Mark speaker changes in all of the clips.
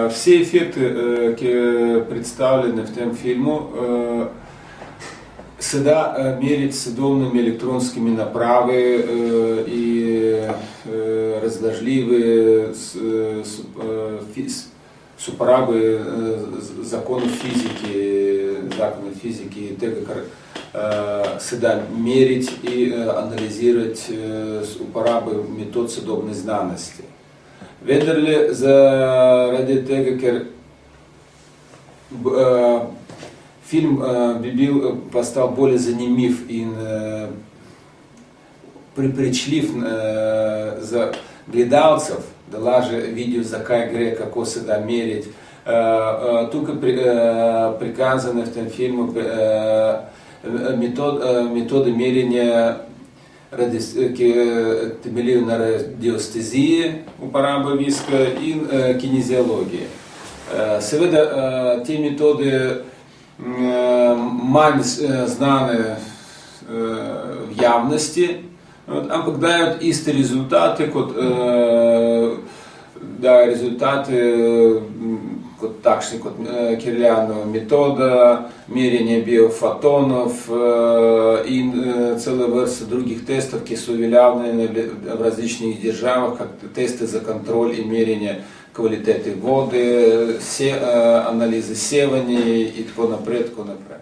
Speaker 1: Все эффекты, представлены в этом фильме, всегда мерить садовными электронскими направы и разложливые суправы законов физики, всегда мерить и анализировать управы метод садовной знаности. Ведерли заради того, фильм стал более занимив и припричлив за глядалцев, даже видео за игре, как всегда мерить, только приказаны в этом фильме методы мерения на радиостезии, упораба виска и кинезиологии. Seveda, te metode manj znane v javnosti, ampak dajo iste rezultate kot takšni kot Kirlianova metoda, merjenje biofotonov in cela vrsta drugih testov, ki so uveljavljene v različnih državah, kot teste za kontrol in merjenje kvalitete vode, analize sevanja in tako naprej, tako naprej.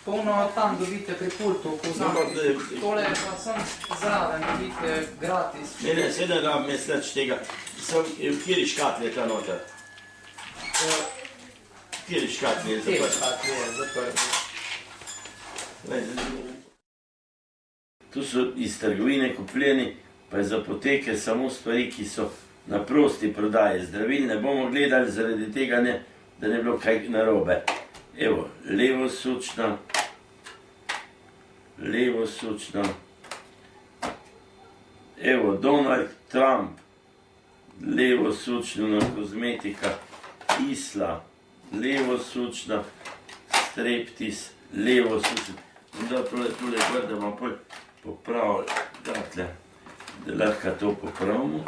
Speaker 2: Polno tam dobite pri pultu, tole pa sem zraven, dobite gratis.
Speaker 3: Ne, sedaj da mesleč tega. V kjeri škatli je ta noter? V kjeri škatli je zaprt?
Speaker 2: V kjeri škatli je zaprt.
Speaker 3: Tu so iz trgovine kupljeni, pa je za apoteke samo stvari, ki so na prosti prodaji. Zdravil ne bomo gledali zaradi tega, da ne bilo kaj narobe. Evo, levosučna, evo, Donald Trump, levosučna kozmetika, Isla, levosučna, Streptis, levosučna. Da, tole gor, da bom popravil datle, da lahko to popravimo.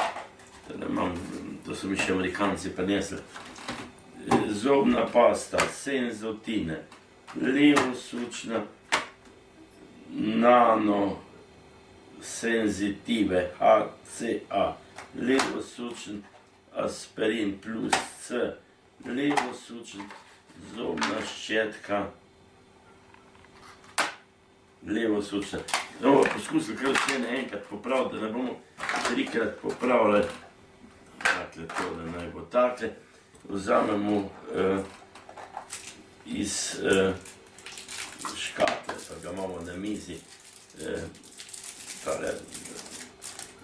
Speaker 3: To so mi še Amerikanci prinesli. Zobna pasta, Senzotine, levosučna, nano senzitive, HCA, levosučen aspirin plus C, levosučen zobna ščetka, levosučna. Bomo poskusili kar vse naenkrat popraviti, da ne bomo trikrat popravljali. Takle to, da naj bo takle. Vzamemo iz škatle, pa ga imamo na mizi, tale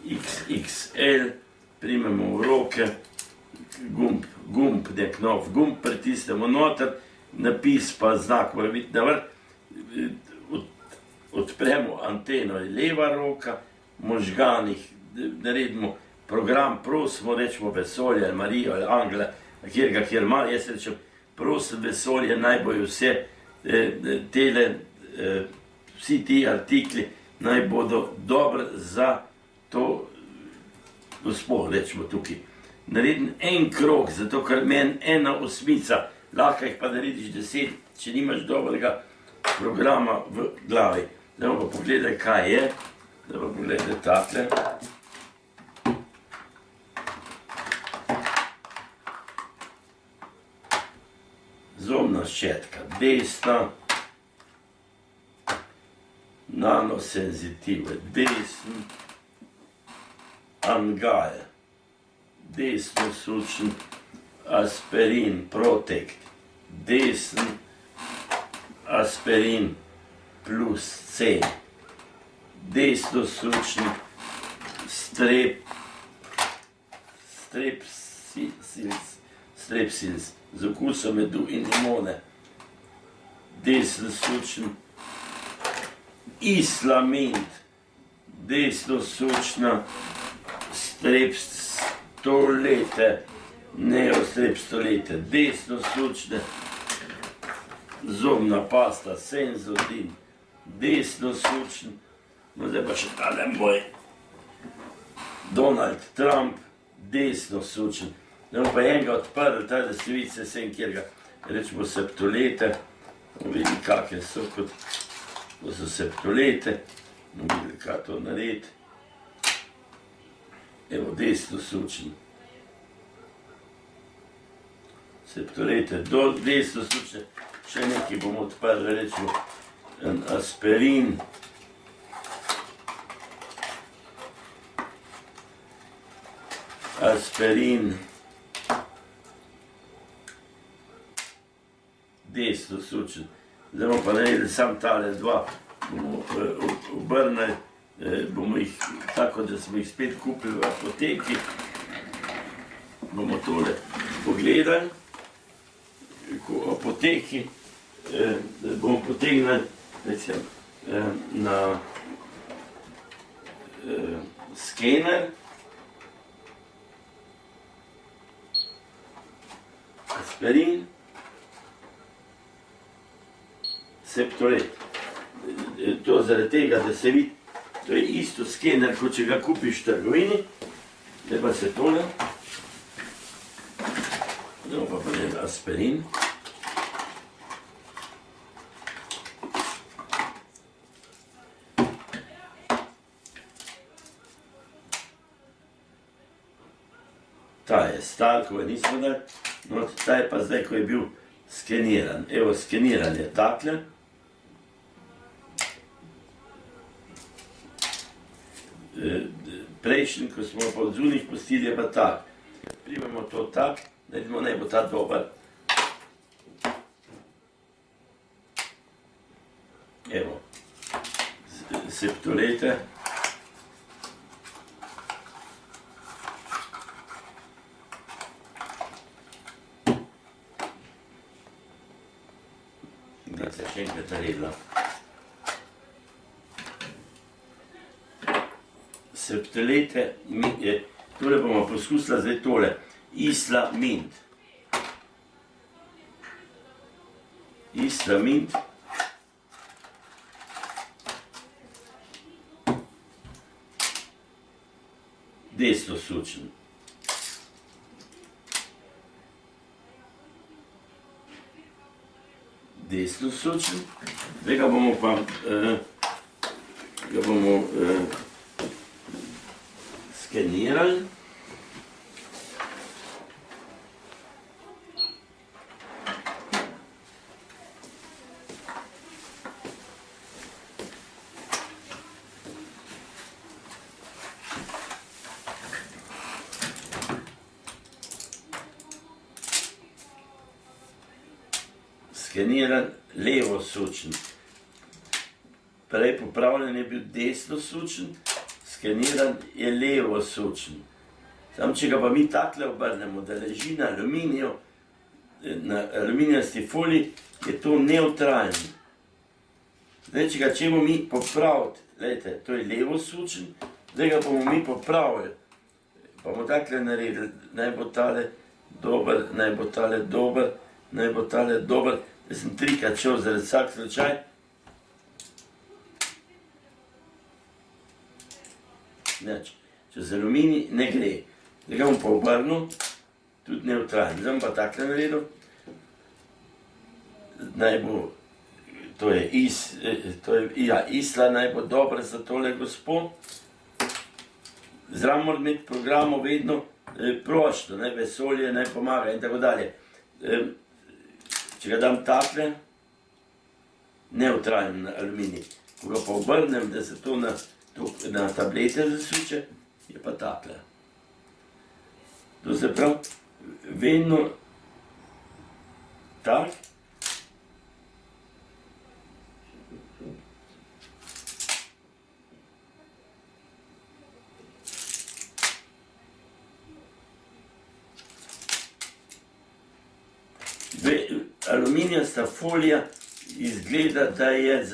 Speaker 3: XXL, primemo v roke, gumb, nek nov gumb pritisnemo noter, napis pa znak mora biti na vrh, odpremo anteno, leva roka, možganih, naredimo program, prosimo, rečemo vesolje, Marijo ali Angela, kjer ima, jaz rečem, prosim vesolje, naj bojo vse vsi ti artikli, naj bodo dobri za to gospo, rečemo tukaj. Naredim en krog, zato ker meni ena osmica, lahko jih pa narediš 10, če nimaš dobrega programa v glavi. Zdaj pa pogledaj, kaj je. Zdaj pa pogledaj takle. Zobna ščetka desna. Nanosenzitive desen. Angal. Desno sučen. Aspirin Protect. Desen. Aspirin plus C. Desno sučen. Strepsils z okusom medu in limone. Desno sučen. Islamint. Desno sučna. Strepstolete. Neostrepstolete. Desno sučne. Zobna pasta Senzodin. Desno sučen. No, zdaj pa še tale moj Donald Trump. Desno sučen. Zdaj pa enega odprl, da se vidi se sem, kjer ga rečemo septolete. Vidi, kakve so kot to so septolete. Vidi, kaj to naredi. Evo, desno sučen. Septolete, desno sučne. Še nekaj bomo odprli, rečemo aspirin. Aspirin. Desno sučen. Zdaj bomo pa naredili sam tale dva. Bomo obrnili, bomo jih tako, da smo jih spet kupili v apoteki. Bomo tole pogledali. V apoteki bomo potegnili na skener. Aspirin. Septolet. To zaradi tega, da se vidi, to je isto skener, kot če ga kupiš v trgovini. Zdaj pa se tole. Zdaj pa pogledaj aspirin. Ta je star, ko ga nismo dali. No, ta je pa zdaj, ko je bil skeniran. Evo, skeniran je takle. Prejšnji, ko smo pa od zunih pustili, je pa tak. Primemo to tak, da vidimo, naj bo ta dober. Evo, septolete. Da se še enkrat naredila. Septolete, tole bomo poskusila zdaj tole. Islamint. Islamint. Desno sučen. Desno sučen. Zdaj ga bomo pa skenirali. Skeniran, levo sučen. Prej popravljen je bil desno sučen, skeniran je levo sučen. Samo če ga pa mi takle obrnemo, da leži na aluminiju, na aluminijasti foliji, je to neutralno. Zdaj, če ga čemo mi popraviti, gledajte, to je levo sučen, zdaj ga bomo mi popravili. Pa bomo takle naredili, naj bo tale dober, naj bo tale dober, naj bo tale dober. Zdaj sem trikrat šel zaradi vsak slučaj. Nič, čez aluminij ne gre. Zdaj ga bom pa obrnil, tudi neutralno. Zdaj bom pa takle naredil. Naj bo to je Isla naj bo dobra za tole gospod. Zraven mora imeti programu vedno prošto, vesolje naj pomaga in tako dalje. Če ga dam takle, neutralen aluminij. Ko ga pa obrnem, da se to na tablete zasuče, je pa takle. To se pravi, vedno tak. Aluminijasta folija izgleda, da je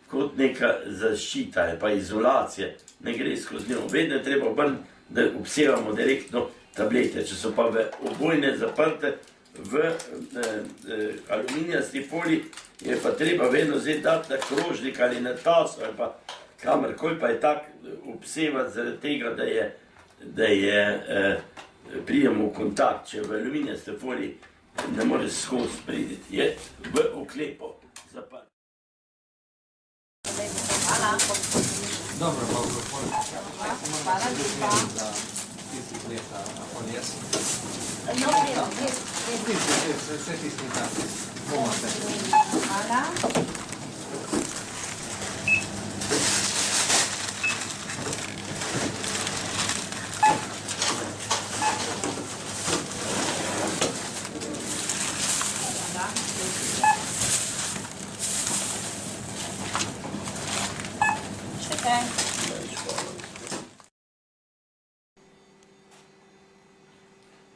Speaker 3: kot neka zaščita ali pa izolacija, ne gre skozi njo. Vedno je treba obrniti, da obsevamo direktno tablete. Če so pa obojne zaprte v aluminijasti foliji, je pa treba vedno zdaj dati na krožnik ali na taso ali pa kamorkoli, pa je tak obsevati zaradi tega, da pridemo v kontakt. Če v aluminijasti foliji ne more skozi priditi, je v oklepo zaprt.
Speaker 4: Hvala.
Speaker 2: Dobro, Bogu,
Speaker 4: Hvala lepa.
Speaker 2: za tistih leta poljes.
Speaker 4: No, res.
Speaker 2: Vse tisti tak, bomo se.
Speaker 4: Hvala.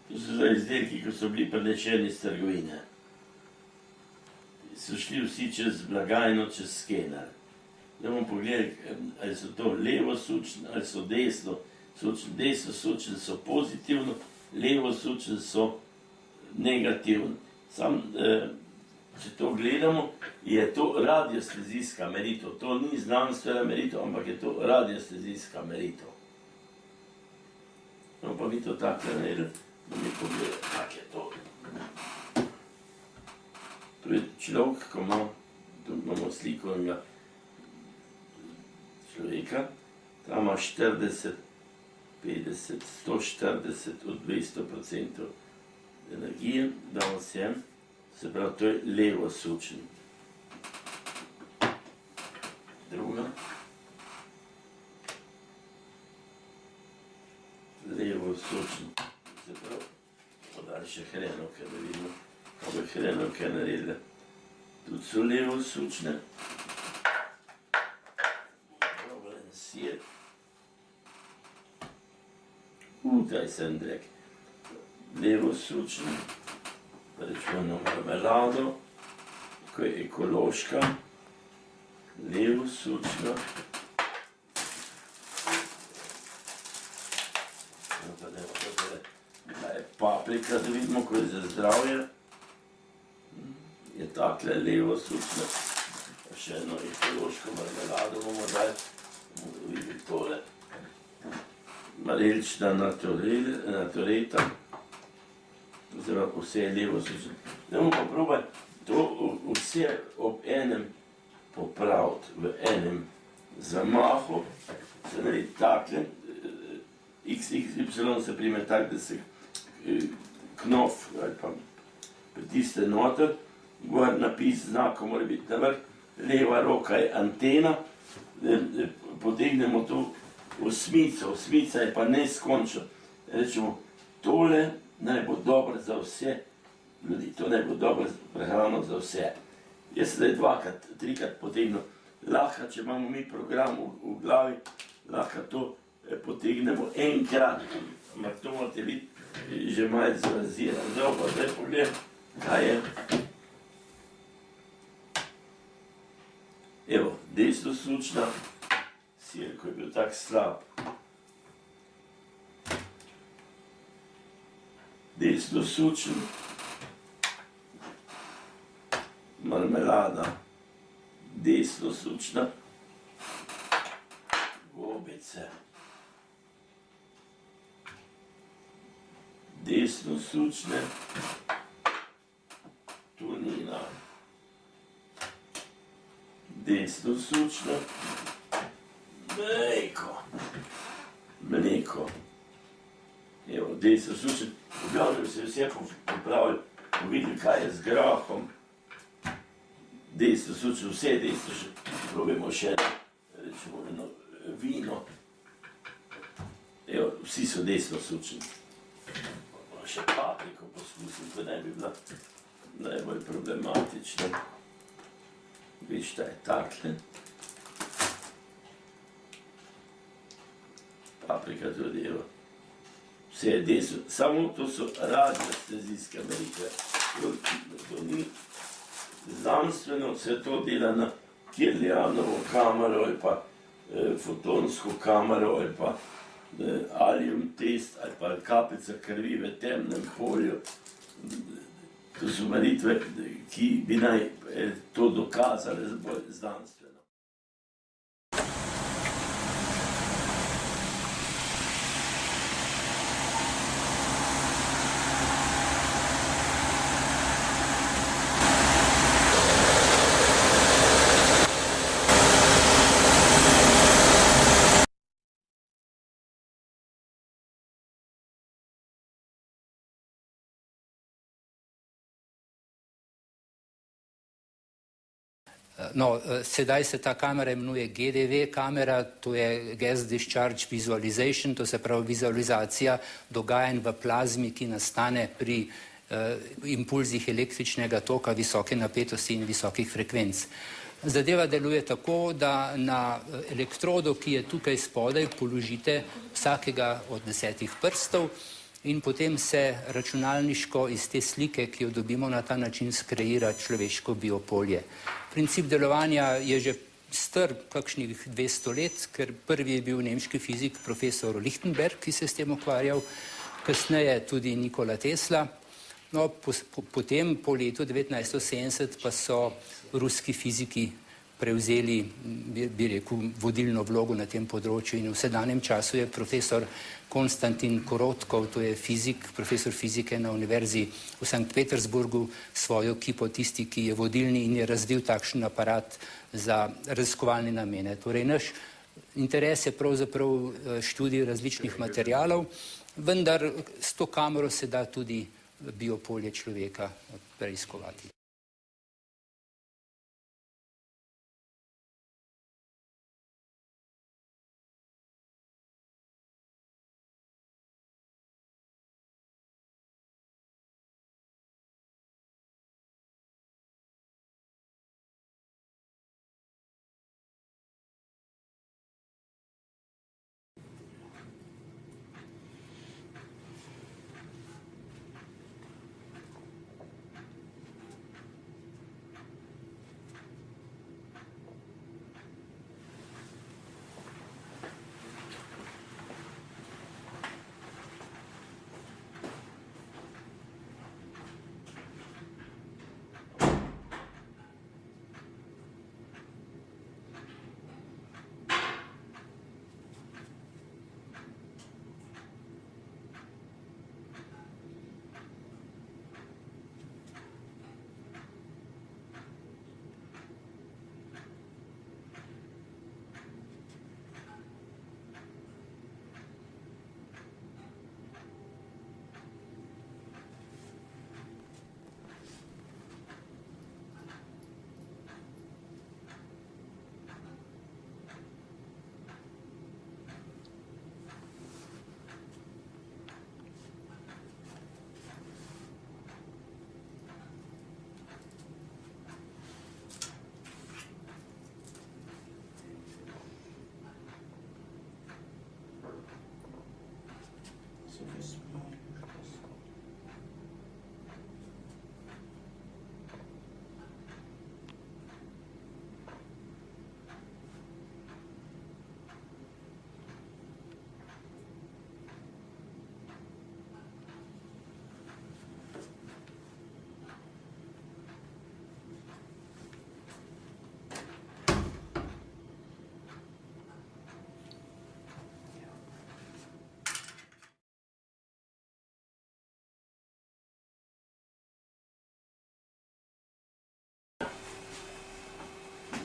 Speaker 3: To so za izdelki, ko so bili prinešeni iz trgovine. So šli vsi čez blagajno, čez skener. Da bomo pogledali, ali so to levo sučni, ali so desno sučni. Desno sučni so pozitivno, levo sučni so negativno. Sam, če to gledamo, je to radiostezijska meritev. To ni znanstvena meritev, ampak je to radiostezijska meritev. No, pa mi to tako naredili, da mi pogledali, kak je to. To je človek, ko ima, tu imamo sliko enega človeka, tam ima 40, 50, 140 od 200% energije, damo sem, se pravi, to je levo sučen. Druga. Levo sučen. Se pravi, podali še hrenovke, da vidimo, kako je hrenovke naredile. Tudi so levo sučne. Dobro, en sir. Taj sem drek. Levo sučen. Rečemo na marmelado, ko je ekološka, levo sučna. Da je paprika, da vidimo, ko je za zdravje. Je takle levo sučna. Pa še eno ekološko marmelado bomo dali. Bomo videli tole. Marelična natureta. Oziroma vse je levo sučen. Da bomo pa probali to vse ob enem popraviti, v enem zamahu, se naredi takle, XY se prime tak, da se knof ali pa pritisne noter, gor napis znako mora biti na vrh, leva roka je antena, potegnemo to osmico, osmica je pa neskončno. Rečemo, tole naj bo dobro za vse ljudi, to naj bo dobro prehrano za vse. Jaz sedaj dvakrat, trikrat potegnem, lahko, če imamo mi program v glavi, lahko to potegnemo enkrat, ampak to morate biti že malo zrazirano. Zdaj pa zdaj pogledam, kaj je. Evo, desno sučna, sir, ko je bil tak slab. Desno sučen, marmelada, desno sučna, gobice, desno sučne, tunina, desno sučno, mleko. Evo, desno sučno, v glavnem se vse popravili, videli, kaj je z grahom. Desno sučno, vse desno, probujemo še, rečemo, vino. Evo, vsi so desno sučni. Še papriko poskusim, ko ne bi bila najbolj problematična. Vidiš, ta je takle. Paprika tudi, evo. Vse je desno, samo to so radiostezijske meritve. To ni znanstveno, se to dela na Kirlianovo kamero ali pa fotonsko kamero ali pa alium test ali pa kapljica krvi v temnem polju. To so meritve, ki bi naj to dokazale bolj znanstveno.
Speaker 5: No, sedaj se ta kamera imenuje GDV kamera, to je Gas Discharge Visualization, to se pravi vizualizacija dogajanj v plazmi, ki nastane pri impulzih električnega toka visoke napetosti in visokih frekvenc. Zadeva deluje tako, da na elektrodu, ki je tukaj spodaj, položite vsakega od 10 prstov in potem se računalniško iz te slike, ki jo dobimo na ta način, skreira človeško biopolje. Princip delovanja je že star kakšnih 200 let, ker prvi je bil nemški fizik profesor Lichtenberg, ki se je s tem ukvarjal, kasneje tudi Nikola Tesla. No, potem po letu 1970 pa so ruski fiziki prevzeli, bi rekel, vodilno vlogo na tem področju in v sedanjem času je profesor Konstantin Korotkov, to je fizik, profesor fizike na univerzi v Sankt Petersburgu, svojo ekipo, tisti, ki je vodilni in je razvil takšen aparat za raziskovalne namene. Torej, naš interes je pravzaprav študij različnih materialov, vendar s to kamero se da tudi biopolje človeka preiskovati.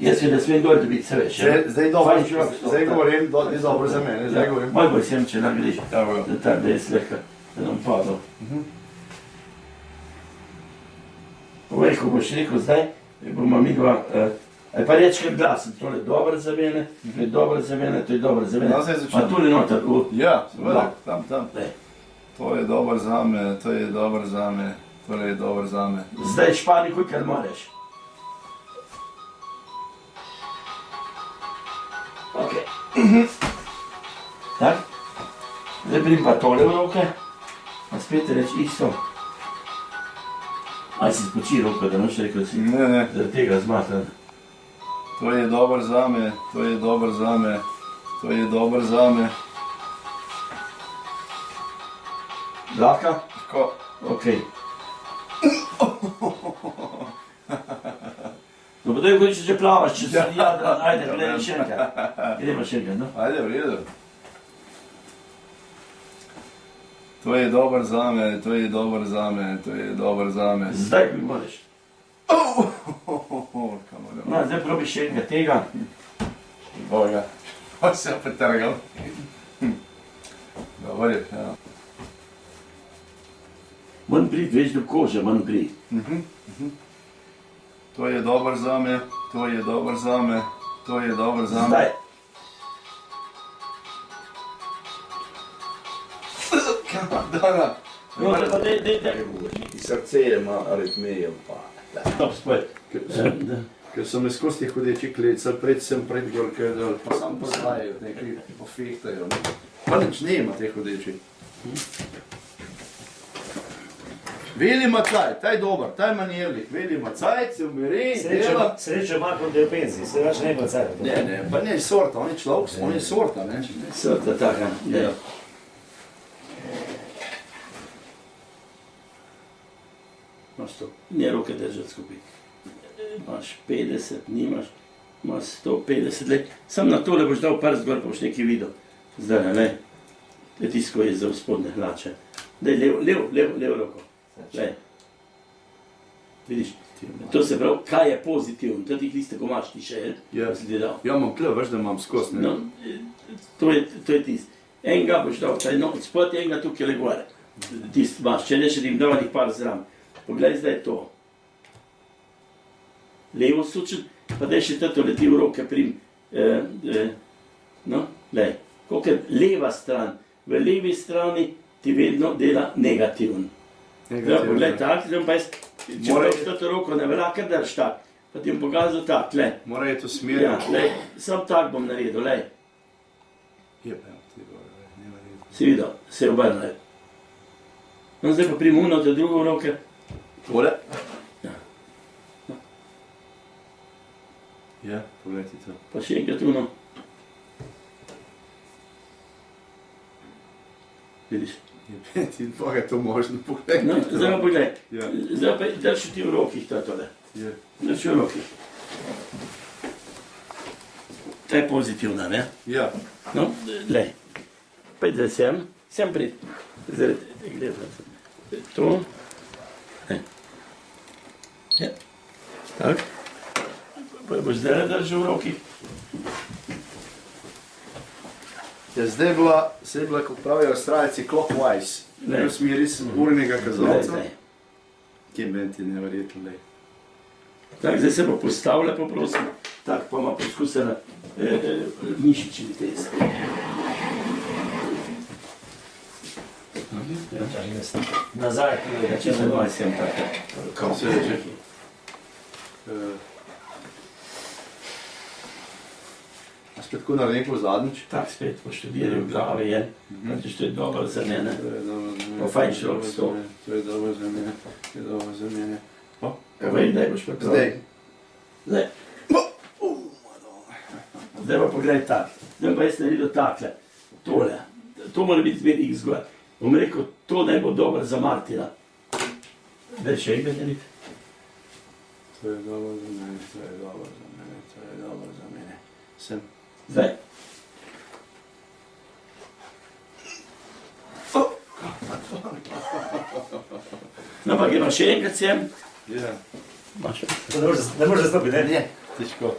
Speaker 3: Jaz se ne smem dol dobiti, se veš.
Speaker 6: Zdaj govorim, da je dobro za mene, zdaj govorim.
Speaker 3: Malo bolj sem, če nam greš, da tako da je sleka, da nam padal. Povej, ko boš rekel zdaj, bomo mi dva, ali pa reči kaj glasen, tole je dobro za mene, to je dobro za mene, to je dobro za mene. Pa tole noter,
Speaker 6: Ja, seveda, tam.
Speaker 3: Daj.
Speaker 6: To je dobro za me, to je dobro za me, to je dobro za me.
Speaker 3: Zdaj špani, kolikor moraš. Ok. Tak. Zdaj brim pa tole v roke, pa spet reči isto. Aj si spoči roko, da noš rekel si
Speaker 6: Ne,
Speaker 3: zaradi tega zmatan.
Speaker 6: to je dobro za me, to je dobro za me, to je dobro za me.
Speaker 3: Lahka?
Speaker 6: Tako.
Speaker 3: Ok. No, pa daj godiče, če plavaš, če se ajde, gledaj še enkrat. Gremo še enkrat, no?
Speaker 6: Ajde, v redu. To je dobro za me, to je dobro za me, to je dobro za me.
Speaker 3: Zdaj mi moraš.
Speaker 6: Kamor
Speaker 3: No, zdaj probi še enkrat tega.
Speaker 6: Boga. Pa se pretrgal. Dobro je, ja.
Speaker 3: Manj priti, veš do kože, manj priti.
Speaker 6: To je dobro za me, to je dobro za me, to je dobro za me.
Speaker 3: Zdaj.
Speaker 6: Dana.
Speaker 3: No, da pa daj govoriš.
Speaker 6: Srce ima aritmijo, pa.
Speaker 3: Stop, spet.
Speaker 6: Ker so me skozi ti hodeči klica, pred sem, pred gor, kaj dol, pa sam poznajo, nekaj pofihtajo. Pa nič nema teh hodeči. Veli Macaj, taj dober, taj manjerlik, Veli Macaj, se umiri, dela.
Speaker 7: Srečo ima, ko je v penziji, se več ne bo celo.
Speaker 6: Ne, pa ne sorta, on je človek, on je sorta, ne.
Speaker 3: Srta taka, ja. Imaš to, ne roke držati skupaj. Imaš 50, nimaš, imaš 150 let. Sam na tole boš dal prst gor, pa boš nekaj videl. Zdaj, ne, to je tisto, ko je za spodne hlače. Daj levo roko. Lej. Vidiš, to se pravi, kaj je pozitivno, to tih liste, ko imaš ti še, si ti dal.
Speaker 6: Ja, imam tle, veš, da imam skozi, ne.
Speaker 3: No, to je tisto. Enega boš dal, taj noc spod, enega tukaj le gore. Tisto imaš, če ne še ti dal nekaj par zram. Poglej zdaj to. Levo sučen, pa daj še tato leti v roke prim. No, lej. Koliko je leva stran, v levi strani ti vedno dela negativno. Zdaj, poglej tak, zdaj pa jaz, če boš tato roko ne velja, kar drž tak, pa ti bom pokazal tak, lej.
Speaker 6: Mora je to smer.
Speaker 3: Ja, lej, sam tak bom naredil, lej.
Speaker 6: Je pa, ti gore, nema redu.
Speaker 3: Si videl, se je obrnil. No, zdaj pa prim uno, te drugo v roke.
Speaker 6: Tole?
Speaker 3: Ja.
Speaker 6: Ja, poglej ti to.
Speaker 3: Pa še enkrat uno. Vidiš?
Speaker 6: Je ti boga to možno, poglej
Speaker 3: No,
Speaker 6: ti to.
Speaker 3: zdaj pa poglej.
Speaker 6: Ja.
Speaker 3: Zdaj pa drži ti v rokih tole.
Speaker 6: Je.
Speaker 3: Drži v rokih. Ta je pozitivna, ne?
Speaker 6: Ja.
Speaker 3: No, lej. Pejď zdaj sem prid. Zdaj, gledaj. To. Ja. Tak. Pa boš zdaj držal v rokih.
Speaker 6: Ja, zdaj je bila, kot pravijo Avstralci, clockwise.
Speaker 3: Ne.
Speaker 6: V smeri urnega kazalca.
Speaker 3: Lej.
Speaker 6: Kje meni ti neverjetno, lej.
Speaker 3: Tak, zdaj se pa postavlja, poprosim. Tak, pa ima poskusena mišični test.
Speaker 7: Nazaj,
Speaker 3: Ja, če se dvaj sem tako.
Speaker 6: Kam se reče? A spet ko naredim po zadnjič?
Speaker 3: Tak spet poštudiraj v glavi je, znači to je dobro za mene. Pa fajn človek s to.
Speaker 6: To je dobro za mene, to je dobro za mene.
Speaker 3: Povej, daj boš pa prav.
Speaker 6: Zdaj.
Speaker 3: Zdaj. Zdaj pa pogledaj tak. Zdaj pa jaz naredil takle. Tole. To mora biti zmer x gor. Bom rekel, to naj bo dobro za Martina. Daj še enkrat narediti.
Speaker 6: To je dobro za mene, to je dobro za mene, to je dobro za mene. Sem.
Speaker 3: Zdaj. No, pa gremo še enkrat sem.
Speaker 6: Ja.
Speaker 3: Imaš.
Speaker 7: ne moreš zastopiti, ne?
Speaker 6: Ne, težko.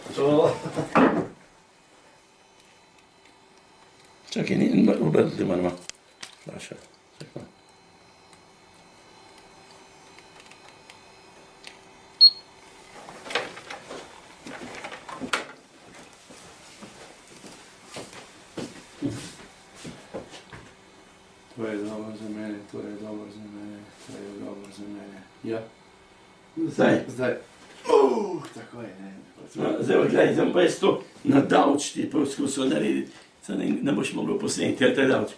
Speaker 3: Čakaj, ni obrniti moramo. Naša. Čakaj.
Speaker 6: To je dobro za mene, to je dobro za mene, to je dobro za mene. Ja. Zdaj. Tako je, ne.
Speaker 3: Zdaj, gledaj, zdaj pa jaz to na davč ti poskusil narediti. Zdaj ne boš mogel posneti, ker te davč.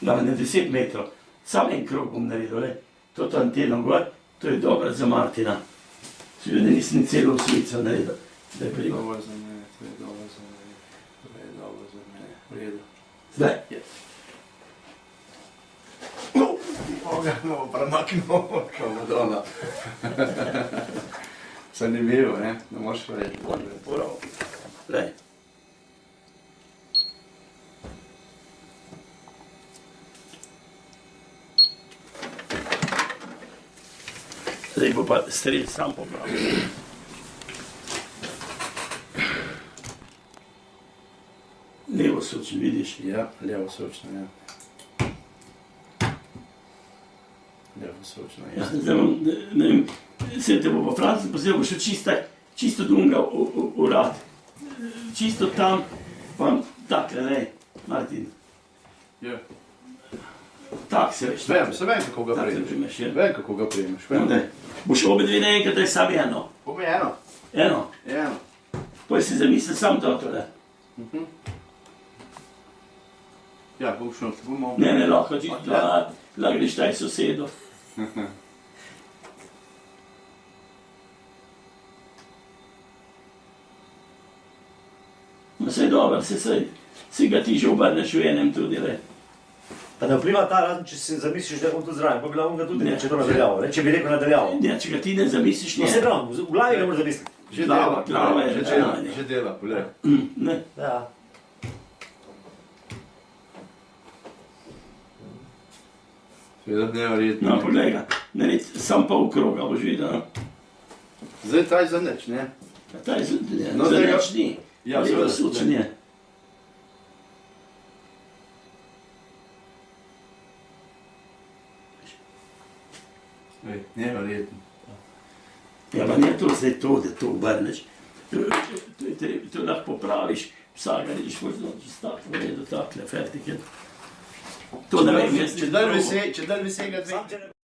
Speaker 3: Da, na 10 metrov. Sam en krog bom naredil, le. To anteno gor, to je dobro za Martina. Seveda nisem celo slico naredil. Zdaj
Speaker 6: To je
Speaker 3: prima.
Speaker 6: dobro za mene, to je dobro za mene, to je dobro za mene. V redu.
Speaker 3: Zdaj.
Speaker 6: Oga, no, premaknil, kao Madonna. Zanimivo, ne? Ne možeš reči.
Speaker 3: Prav. Zdaj. Zdaj bo pa strelj sam popravil. Levo sočno, vidiš?
Speaker 6: Ja, levo sočno, ja. Levo sočno, ja.
Speaker 3: Ja, zdaj bom, ne vem, se te bo pa Franci posebej še čisto dunga urad. Čisto tam, pa takle, ne, Martin.
Speaker 6: Ja.
Speaker 3: Tak se veš.
Speaker 6: Vem, kako ga
Speaker 3: Tak se
Speaker 6: prijemaš.
Speaker 3: primeš, ja.
Speaker 6: Vem, kako ga prijemaš.
Speaker 3: No, daj. Boš obe dve naenkrat, da je sam eno.
Speaker 6: Bom eno.
Speaker 3: Eno.
Speaker 6: Eno.
Speaker 3: Poj si zamisli sam to tole.
Speaker 6: Ja, bom šel, bomo...
Speaker 3: Ne, lahko čisto, lahko greš taj sosedo. No, saj dobro, si ga ti že obrneš v enem tudi, le.
Speaker 7: Pa ne vpliva ta, razen če si zamisliš, da je on tu zraven, pa bi lahko ga tudi
Speaker 3: Ne.
Speaker 7: reče to nadaljavo, ne? Če bi rekel nadaljavo.
Speaker 3: Ne, če ga ti ne zamisliš,
Speaker 7: No,
Speaker 3: ne.
Speaker 7: se pravi, v glavi ga moraš zamisliti.
Speaker 6: Že
Speaker 3: Glava, glava je
Speaker 6: že
Speaker 3: rečena,
Speaker 6: dela,
Speaker 3: ne.
Speaker 6: že dela, poglej.
Speaker 3: Ne.
Speaker 7: Ja.
Speaker 6: Seveda neverjetno.
Speaker 3: No, poglej ga, naredi sam pol kroga, boš videl, no.
Speaker 6: Zdaj taj za nič, ne?
Speaker 3: Ta je
Speaker 6: No,
Speaker 3: za
Speaker 6: zdaj ga-
Speaker 3: nič ni.
Speaker 6: Ja,
Speaker 3: Levo
Speaker 6: seveda,
Speaker 3: sučenje.
Speaker 6: Neverjetno.
Speaker 3: Ja, pa ne to zdaj to, da to obrneš. To lahko popraviš, vsakega rediš, možno stati v redu, takle, fertik je. To ne vem, jaz
Speaker 6: Če dal visega,
Speaker 7: Sam če ne